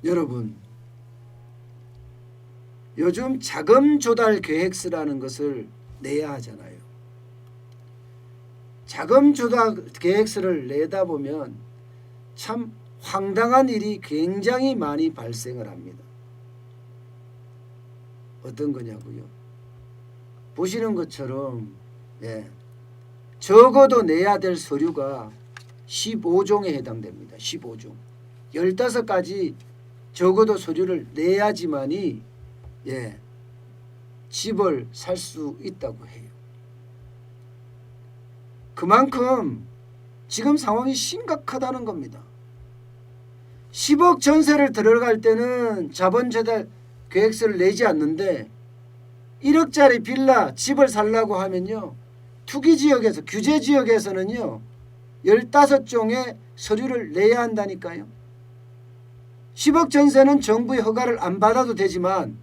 여러분, 요즘 자금 조달 계획서라는 것을 내야 하잖아요. 자금 조달 계획서를 내다 보면 참 황당한 일이 굉장히 많이 발생을 합니다. 어떤 거냐고요? 보시는 것처럼 적어도 내야 될 서류가 15종에 해당됩니다. 15종. 15가지 적어도 서류를 내야지만이 집을 살 수 있다고 해요. 그만큼 지금 상황이 심각하다는 겁니다. 10억 전세를 들어갈 때는 자본 조달 계획서를 내지 않는데 1억짜리 빌라 집을 살려고 하면요, 투기지역에서 규제지역에서는요 15종의 서류를 내야 한다니까요. 10억 전세는 정부의 허가를 안 받아도 되지만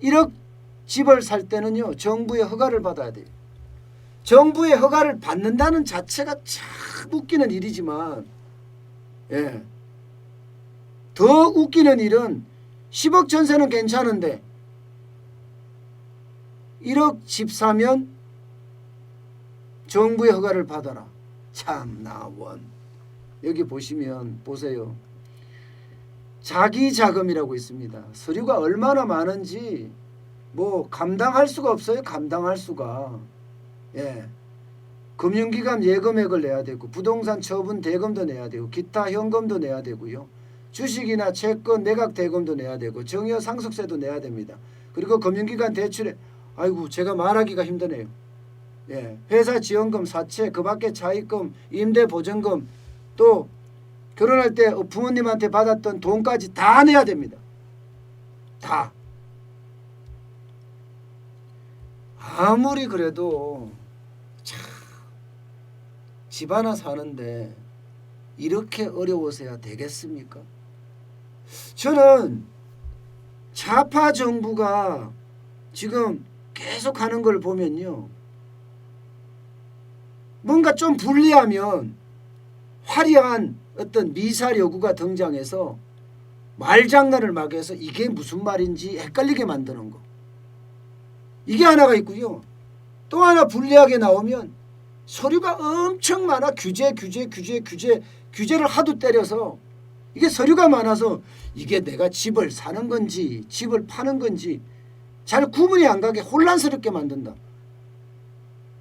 1억 집을 살 때는요 정부의 허가를 받아야 돼요. 정부의 허가를 받는다는 자체가 참 웃기는 일이지만 더 웃기는 일은 10억 전세는 괜찮은데 1억 집 사면 정부의 허가를 받아라. 참나 원. 여기 보시면 보세요. 자기 자금이라고 있습니다. 서류가 얼마나 많은지 뭐 감당할 수가 없어요. 감당할 수가. 금융기관 예금액을 내야 되고 부동산 처분 대금도 내야 되고 기타 현금도 내야 되고요. 주식이나 채권 매각 대금도 내야 되고 정여 상속세도 내야 됩니다. 그리고 금융기관 대출에 아이고 제가 말하기가 힘드네요. 회사 지원금, 사채, 그 밖에 차입금, 임대보증금, 또 결혼할 때 부모님한테 받았던 돈까지 다 내야 됩니다. 다. 아무리 그래도 참 집 하나 사는데 이렇게 어려워서야 되겠습니까? 저는 좌파 정부가 지금 계속 하는 걸 보면요, 뭔가 좀 불리하면 화려한 어떤 미사일 요구가 등장해서 말장난을 막 해서 이게 무슨 말인지 헷갈리게 만드는 거, 이게 하나가 있고요. 또 하나 불리하게 나오면 서류가 엄청 많아. 규제를 하도 때려서 이게 서류가 많아서 이게 내가 집을 사는 건지 집을 파는 건지 잘 구분이 안 가게 혼란스럽게 만든다.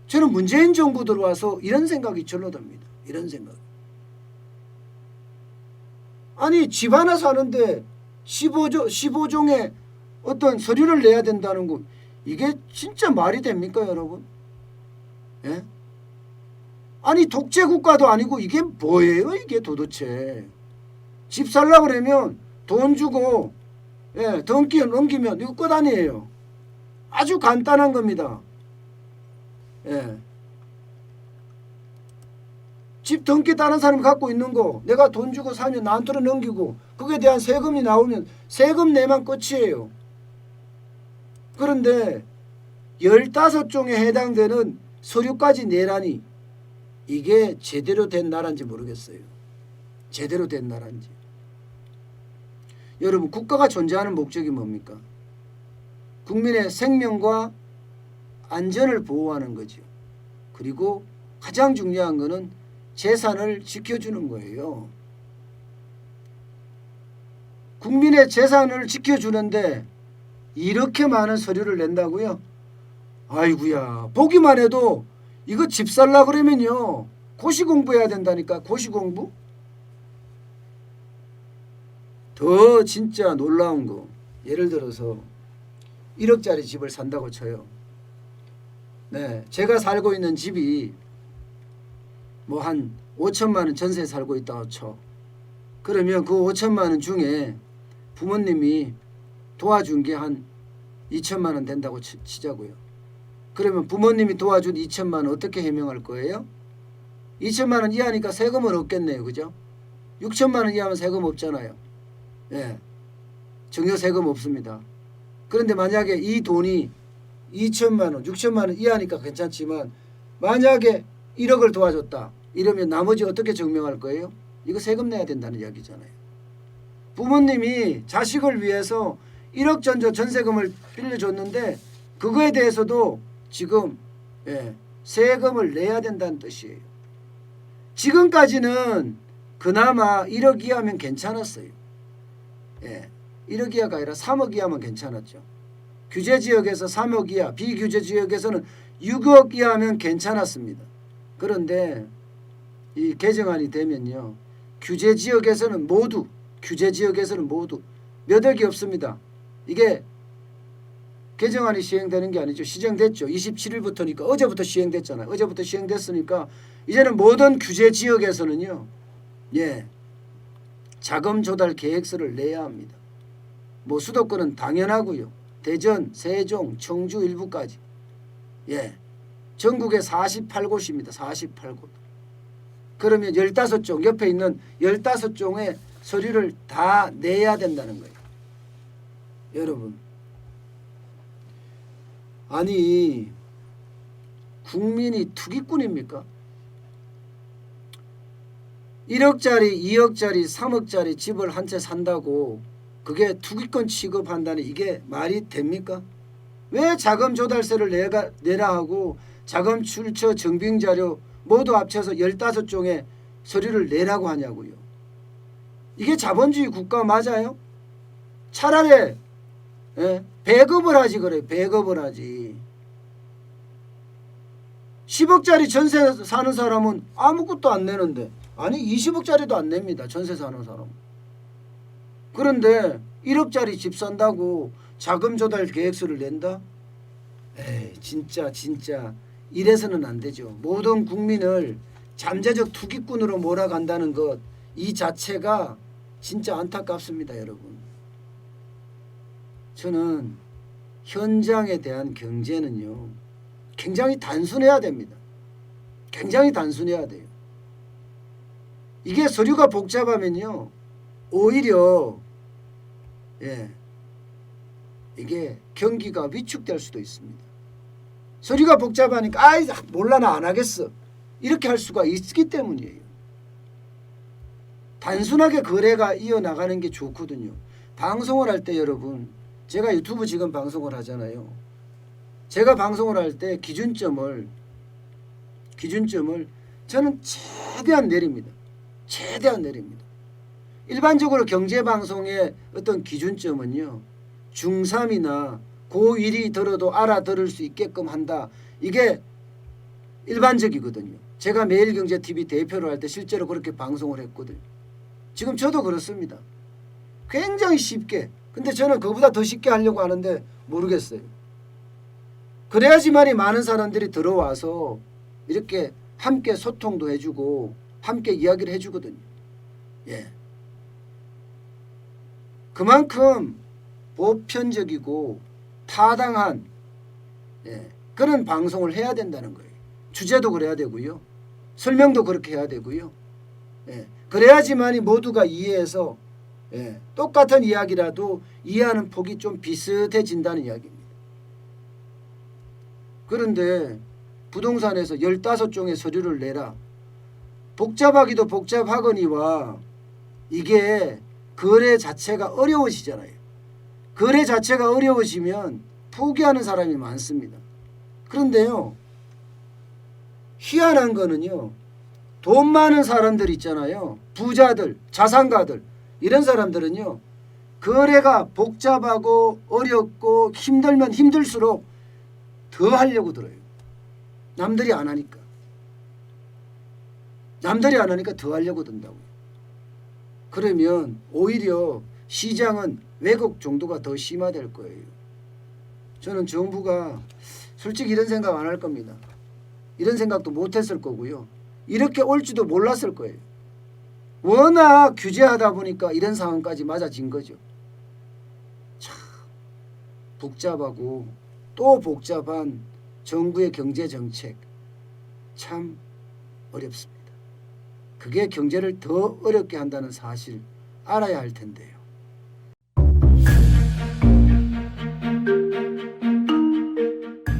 저는 문재인 정부 들어와서 이런 생각이 절로 듭니다. 이런 생각. 아니 집 하나 사는데 15종의 어떤 서류를 내야 된다는 거, 이게 진짜 말이 됩니까 여러분? 아니 독재국가도 아니고 이게 뭐예요 이게 도대체. 집 살려고 그러면 돈 주고 등기 넘기면 이거 끝 아니에요. 아주 간단한 겁니다. 집 등기 다른 사람이 갖고 있는 거 내가 돈 주고 사면 나한테로 넘기고 거기에 대한 세금이 나오면 세금 내면 끝이에요. 그런데 15종에 해당되는 서류까지 내라니 이게 제대로 된 나라인지 모르겠어요. 제대로 된 나라인지. 여러분, 국가가 존재하는 목적이 뭡니까? 국민의 생명과 안전을 보호하는 거죠. 그리고 가장 중요한 거는 재산을 지켜주는 거예요. 국민의 재산을 지켜주는데 이렇게 많은 서류를 낸다고요? 아이고야, 보기만 해도 이거 집 살라 그러면요 고시 공부해야 된다니까. 고시 공부. 더 진짜 놀라운 거, 예를 들어서 1억짜리 집을 산다고 쳐요. 제가 살고 있는 집이 뭐 한 5천만 원 전세에 살고 있다고 쳐. 그러면 그 5천만 원 중에 부모님이 도와준 게 한 2천만 원 된다고 치자고요. 그러면 부모님이 도와준 2천만 원 어떻게 해명할 거예요? 2천만 원 이하니까 세금은 없겠네요. 그죠? 6천만 원 이하면 세금 없잖아요. 증여 세금 없습니다. 그런데 만약에 이 돈이 2천만 원, 6천만 원 이하니까 괜찮지만 만약에 1억을 도와줬다. 이러면 나머지 어떻게 증명할 거예요? 이거 세금 내야 된다는 이야기잖아요. 부모님이 자식을 위해서 1억 전조 전세금을 빌려줬는데 그거에 대해서도 지금 세금을 내야 된다는 뜻이에요. 지금까지는 그나마 1억 이하면 괜찮았어요. 1억 이하가 아니라 3억 이하면 괜찮았죠. 규제지역에서 3억 이하, 비규제지역에서는 6억 이하면 괜찮았습니다. 그런데 이 개정안이 되면요, 규제지역에서는 모두 몇 억이 없습니다. 이게 개정안이 시행되는 게 아니죠. 시정됐죠. 27일부터니까 어제부터 시행됐잖아요. 어제부터 시행됐으니까 이제는 모든 규제지역에서는요, 자금 조달 계획서를 내야 합니다. 뭐 수도권은 당연하고요. 대전, 세종, 청주 일부까지. 전국에 48곳입니다. 48곳. 그러면 15종, 옆에 있는 15종의 서류를 다 내야 된다는 거예요. 여러분, 아니 국민이 투기꾼입니까? 1억짜리, 2억짜리, 3억짜리 집을 한 채 산다고 그게 투기꾼 취급한다니 이게 말이 됩니까? 왜 자금 조달세를 내라 하고 자금 출처 증빙자료 모두 합쳐서 15종의 서류를 내라고 하냐고요. 이게 자본주의 국가 맞아요? 차라리 배급을 하지 그래요. 배급을 하지. 10억짜리 전세 사는 사람은 아무것도 안 내는데, 아니 20억짜리도 안 냅니다. 전세 사는 사람. 그런데 1억짜리 집 산다고 자금 조달 계획서를 낸다? 에이, 진짜 이래서는 안 되죠. 모든 국민을 잠재적 투기꾼으로 몰아간다는 것, 이 자체가 진짜 안타깝습니다, 여러분. 저는 현장에 대한 경제는요, 굉장히 단순해야 됩니다. 굉장히 단순해야 돼요. 이게 서류가 복잡하면요, 오히려 이게 경기가 위축될 수도 있습니다. 서류가 복잡하니까 아이 몰라 나 안 하겠어 이렇게 할 수가 있기 때문이에요. 단순하게 거래가 이어나가는 게 좋거든요. 방송을 할 때 여러분, 제가 유튜브 지금 방송을 하잖아요. 제가 방송을 할 때 기준점을 저는 최대한 내립니다. 최대한 내립니다. 일반적으로 경제방송의 어떤 기준점은요, 중3이나 고1이 들어도 알아들을 수 있게끔 한다. 이게 일반적이거든요. 제가 매일경제TV 대표를 할 때 실제로 그렇게 방송을 했거든요. 지금 저도 그렇습니다. 굉장히 쉽게. 근데 저는 그보다 더 쉽게 하려고 하는데 모르겠어요. 그래야지만이 많은 사람들이 들어와서 이렇게 함께 소통도 해주고 함께 이야기를 해주거든요. 그만큼 보편적이고 타당한 그런 방송을 해야 된다는 거예요. 주제도 그래야 되고요. 설명도 그렇게 해야 되고요. 그래야지만이 모두가 이해해서 똑같은 이야기라도 이해하는 폭이 좀 비슷해진다는 이야기입니다. 그런데 부동산에서 15종의 서류를 내라. 복잡하기도 복잡하거니와 이게 거래 자체가 어려워지잖아요. 거래 자체가 어려워지면 포기하는 사람이 많습니다. 그런데요, 희한한 거는요, 돈 많은 사람들 있잖아요. 부자들, 자산가들, 이런 사람들은요, 거래가 복잡하고 어렵고 힘들면 힘들수록 더 하려고 들어요. 남들이 안 하니까. 남들이 안 하니까 더 하려고 든다고요. 그러면 오히려 시장은 왜곡 정도가 더 심화될 거예요. 저는 정부가 솔직히 이런 생각 안 할 겁니다. 이런 생각도 못 했을 거고요. 이렇게 올지도 몰랐을 거예요. 워낙 규제하다 보니까 이런 상황까지 맞아진 거죠. 참 복잡하고 또 복잡한 정부의 경제정책 참 어렵습니다. 그게 경제를 더 어렵게 한다는 사실 알아야 할 텐데요.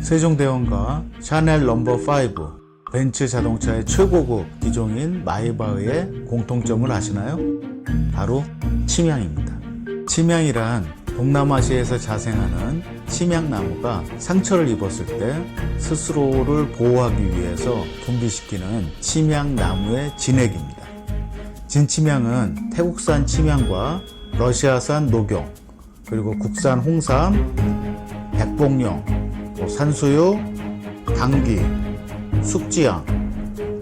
세종대왕과 샤넬 넘버5, 벤츠 자동차의 최고급 기종인 마이바흐의 공통점을 아시나요? 바로 침향입니다. 침향이란 동남아시아에서 자생하는 침향나무가 상처를 입었을 때 스스로를 보호하기 위해서 분비시키는 침향나무의 진액입니다. 진침향은 태국산 침향과 러시아산 녹용, 그리고 국산 홍삼, 백봉령, 산수유, 당귀, 숙지향,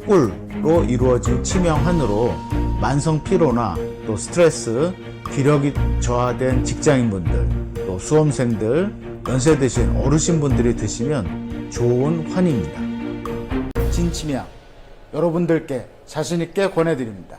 꿀로 이루어진 침향환으로 만성 피로나 또 스트레스, 기력이 저하된 직장인분들, 또 수험생들, 연세 드신 어르신분들이 드시면 좋은 환입니다. 진침향 여러분들께 자신있게 권해드립니다.